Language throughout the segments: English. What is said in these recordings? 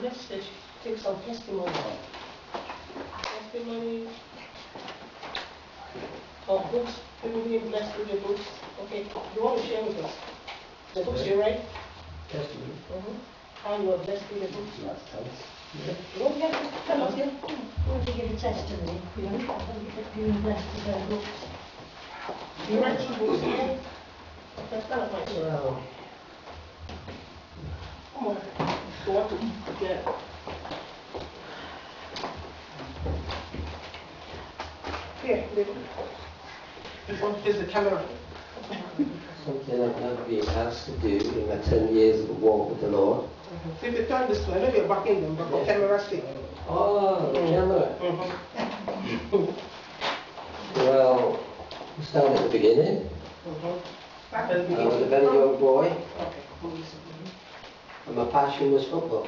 let's take some testimony. Testimony of books, people being blessed with the books. Okay, you want to share with us the books you write? Testimony. How you were blessed with the books? You want to tell us here? You want to give a testimony, you know, being blessed with their books. You write some books, okay? That's kind of nice. Well, Come on, go on to get. Here, is the camera. something I've been asked to do in my 10 years of walk with the Lord. So if you turn this way, I know you're backing them, but the camera stick. Oh, the camera. Well, we start at the beginning. I was a very young boy, and my passion was football.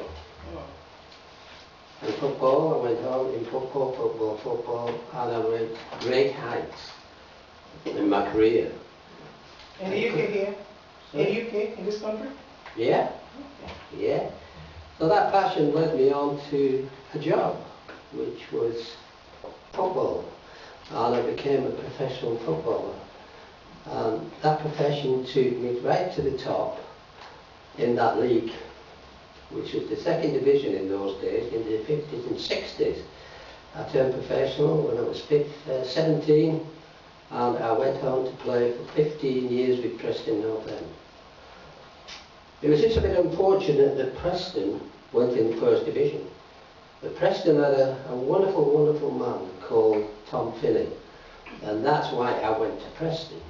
And football, I went on in football, and I reached great heights in my career. In the UK here? In the UK, in this country? Yeah, yeah. So that passion led me on to a job, which was football, and I became a professional footballer. And that profession took me right to the top in that league, which was the second division in those days, in the 50s and 60s. I turned professional when I was 17, and I went on to play for 15 years with Preston North End. It was just a bit unfortunate that Preston went in the first division. But Preston had a wonderful, wonderful man called Tom Finney, and that's why I went to Preston.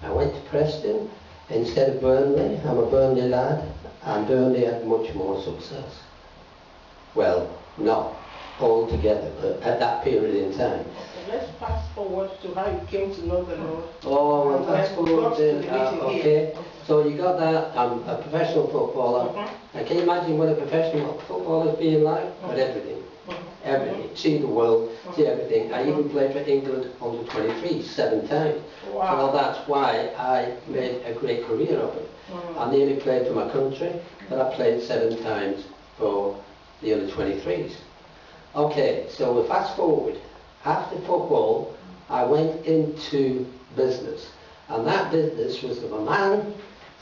I went to Preston instead of Burnley. I'm a Burnley lad, and Burnley had much more success. Well, not altogether, but at that period in time. Okay, let's fast forward to how you came to know the Lord. Oh, well, fast forward then. Okay, so you got that. I'm a professional footballer. Now, can you imagine what a professional footballer is being like? But everything. Everything. See the world, see everything. I even played for England under 23 7 times. Wow. So that's why I made a great career of it. I nearly played for my country, but I played 7 times for the under 23s. Okay, so we fast forward. After football, I went into business. And that business was of a man,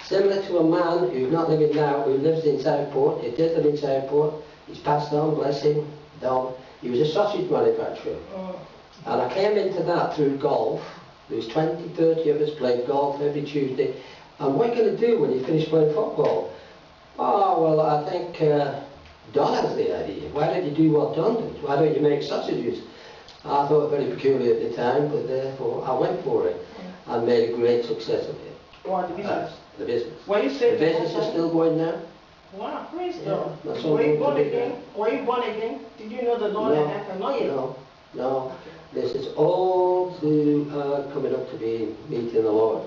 similar to a man who's not living now, who lives in Southport. He did live in Southport. He's passed on, bless him, Don. He was a sausage manufacturer. And I came into that through golf. There was 20, 30 of us played golf every Tuesday. And what are you going to do when you finish playing football? Oh, well, I think Don has the idea. Why don't you do what Don did? Why don't you make sausages? I thought it very peculiar at the time, but therefore I went for it and made a great success of it. Wow, the business. The business. When you say the business is still going now. Wow, praise God. That's Were you born good. again? Were you born again? Did you know the Lord No, and not yet? no. This is all to coming up to be meeting the Lord.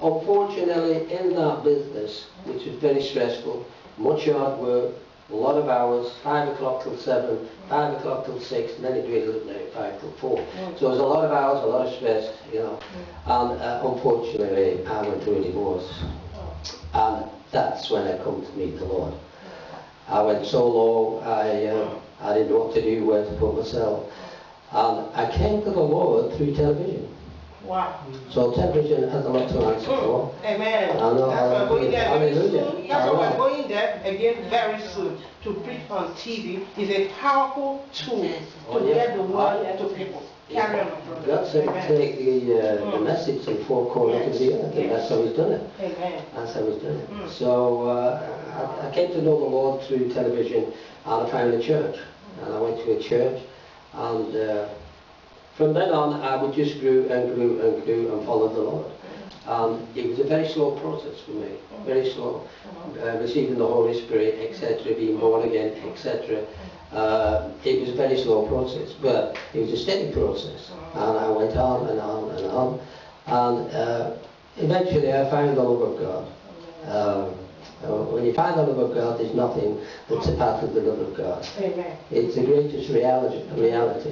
Unfortunately, in that business, which was very stressful, much hard work, a lot of hours, 5 o'clock till 7, 5 o'clock till 6, and then it dwindled at night, 5 till 4. So it was a lot of hours, a lot of stress, you know. And unfortunately, I went through a divorce. And that's when I come to meet the Lord. I went so low, I didn't know what to do, where to put myself. And I came to the Lord through television. Wow. So television has a lot to answer for. Amen. I know. That's why we're going there very Hallelujah. soon. That's why we're going there again very soon. To preach on TV is a powerful tool to get the word to people. Carry on, brother. God said to take the message to the four corners of the earth, and that's how He's done it. Amen. That's how He's done it. So I came to know the Lord through television, and I found a church. And I went to a church, and from then on, I would just grew and grew and grew and followed the Lord. It was a very slow process for me, very slow. Receiving the Holy Spirit, etc., being born again, etc. It was a very slow process, but it was a steady process. And I went on and on and on. And eventually I found the love of God. When you find the love of God, there's nothing that's apart from the love of God. Amen. It's the greatest reality available to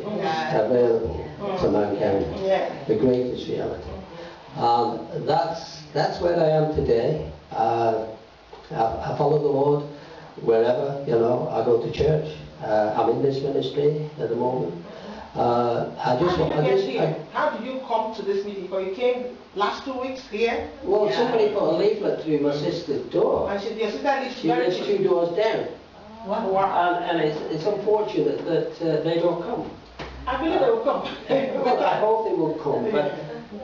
mankind. The greatest reality. That's where I am today. I follow the Lord. wherever, you know, I go to church. I'm in this ministry at the moment. How did you come to this meeting? Because you came last 2 weeks here. Well, somebody put a leaflet through my sister's door. And your sister lives She lives 2 doors down. Wow. And it's unfortunate that they don't come. I believe they will come. Well, I hope they will come, but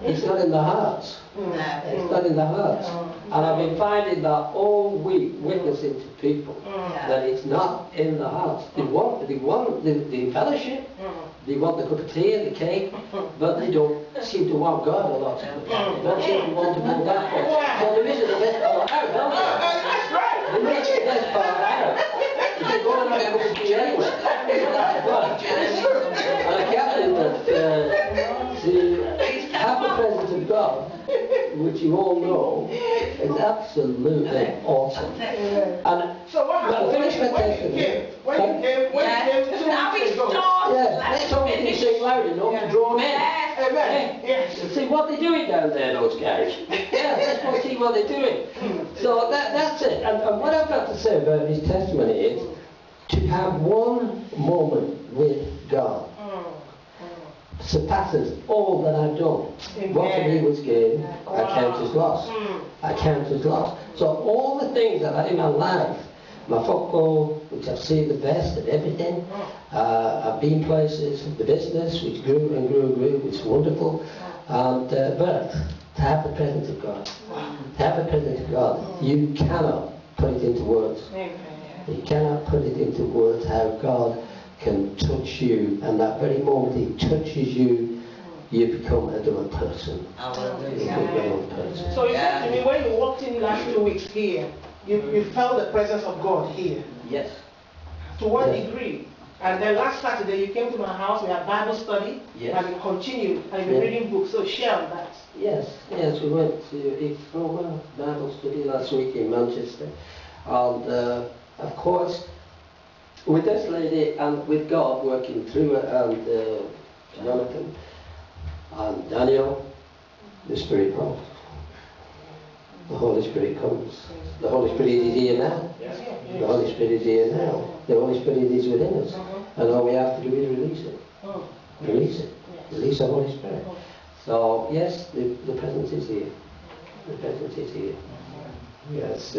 it's not in the hearts. It's not in the hearts. And I've been finding that all week, witnessing to people, that it's not in the hearts. They want the fellowship, they want the cup of tea and the cake, but they don't seem to want God a lot. They don't seem to want to go that far. So there isn't a best part out, don't there? That's right. There is the best part out. If they're going to have a cup of tea anyway. And I can't believe that to have the presence of God, which you all know, is absolutely awesome. And so what happened when you came 2 weeks ago? let's hope we can sing loud enough to draw them in. Amen. Yes. See what they're doing down there, those guys. Yeah, let's go see what they're doing. So that's it. And what I've got to say about his testimony is to have one moment with God surpasses all that I've done. What for me was gain, I count as loss. I count as loss. So all the things that I in my life, my football, which I've seen the best and everything, I've been places, the business, which grew and grew and grew, which is wonderful, and but to have the presence of God, to have the presence of God, you cannot put it into words. You cannot put it into words how God can touch you, and that very moment He touches you, you become a different person. So you said to me, when you walked in last 2 weeks here, you felt the presence of God here. Yes. To what degree? And then last Saturday you came to my house, we had Bible study, and you continued, and you've been reading books, so share on that. Yes, we went to a Bible study last week in Manchester, and of course, with this lady and with God working through it, and Jonathan and Daniel, the Spirit comes. The Holy Spirit comes. The Holy Spirit is here now. The Holy Spirit is here now. The Holy Spirit is within us. And all we have to do is release it. Release it. Release the Holy Spirit. So, yes, the presence is here. The presence is here. Yes,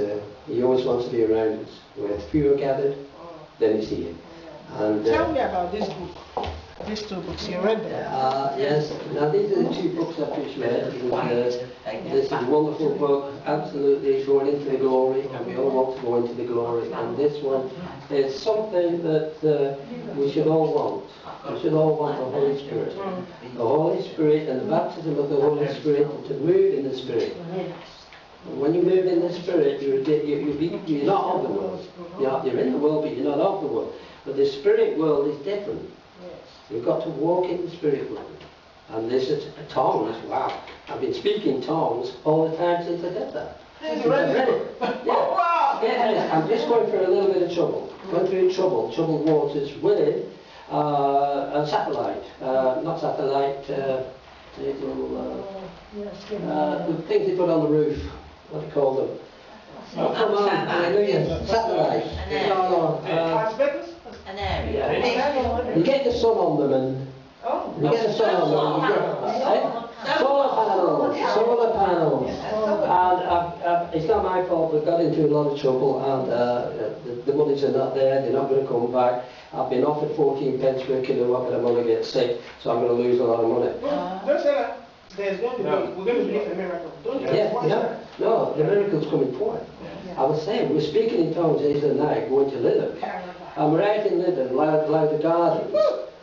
He always wants to be around us. Where few are gathered, then He's here. And tell me about this book. These 2 books, you read them? Yes, now these are the 2 books I've just read. This is a wonderful book, absolutely going into the glory, and we all want to go into the glory. And this one is something that we should all want. We should all want the Holy Spirit. The Holy Spirit and the baptism of the Holy Spirit, and to move in the Spirit. When you move in the Spirit, you're not of the world. You're in the world, but you're not of the world. But the Spirit world is different. You've got to walk in the Spirit world. And this is tongues. Wow. I've been speaking tongues all the time since I did that. Since I read it. Yeah. I'm just going through a little bit of trouble. Going through troubled waters with a satellite. Not satellite, the things they put on the roof. What do you call them? Oh, come on, hallelujah. Satellite. An area. You get the sun on them, and you get the sun on them. Solar panels. And it's not my fault. We've got into a lot of trouble, and the monies are not there. They're not going to come back. I've been offered 14 pence per kilowatt, but I'm going to get sick, so I'm going to lose a lot of money. Don't say that. There's going to be, we're going to believe a miracle. Don't you? No, the miracle's coming forth. I was saying, we're speaking in tongues the other night, going to Lytham. I'm right in Lytham, Louder Gardens,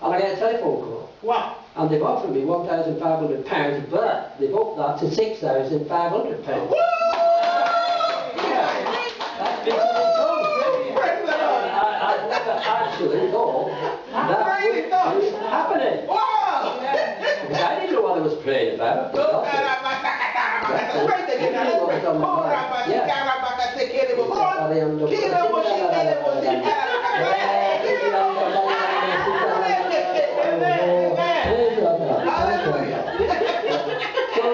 and I get a telephone call. Wow. And they've offered me £1,500, but they've upped that to £6,500. Woo! That's speaking in tongues. I never actually thought that was happening. Wow! Because I didn't know what I was praying about. So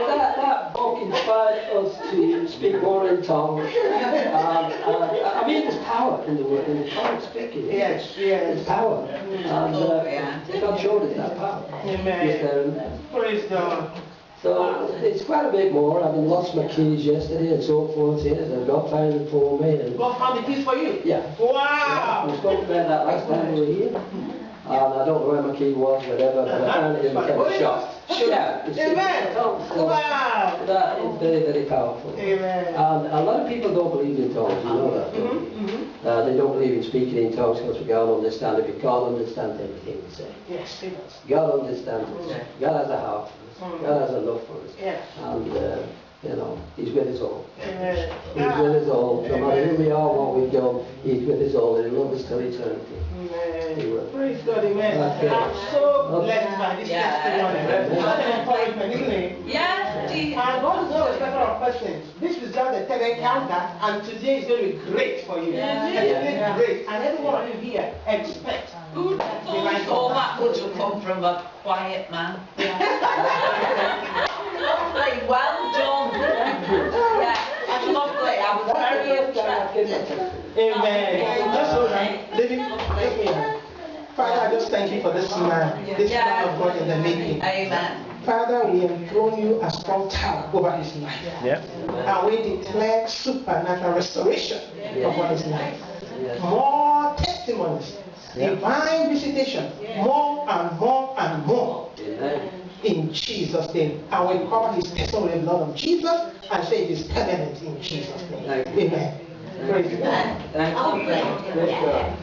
that book inspired us to speak more in tongues. I mean, there's power in the word, in the tongue speaking. Yes, yes. There's power. And God showed us that power. Amen. Just there and then. Praise God. So it's quite a bit more. I mean, lost my keys yesterday and so forth. Yes, and God found it for me. And God found the keys for you? yeah. Wow. We spoke about that last time we were here. And I don't know where my key was, whatever, but I found it in the kind of shop. Yeah. Amen. Wow. That is very, very powerful. Amen. And a lot of people don't believe in tongues, you know that. They don't believe in speaking in tongues because we can't understand it. We can't understand everything we say. Yes, he does. God understands us. God has a heart for us. God has a love for us. Yes. And, you know, He's with us all. Amen. He's with us all. No matter who we are, what we've done, He's with us all. He'll love us till eternity. Amen. He will. Praise God, amen. Okay. I'm so blessed by this testimony. It's not an encouragement, isn't it? Yes, Jesus. And God is not a respecter of persons. This is just a third encounter, and today is going to be great for you. Yeah. It's going to be great. And every one of you here expect. Who thought all that would have come from a quiet man? Lovely, well done. Yeah, lovely. I was very impressed. Amen. Just hold on. Living, just me. Father, I just thank you for this man, this man of God in the making. Amen. Father, we enthrone you as strong tower over his life. Yeah. And we declare supernatural restoration over his life. More testimonies, divine visitation, more and more and more. In Jesus' name. And we cover his testimony with the blood of Jesus and say it is permanent in Jesus' name. Amen. Praise God. Thank you. Praise God.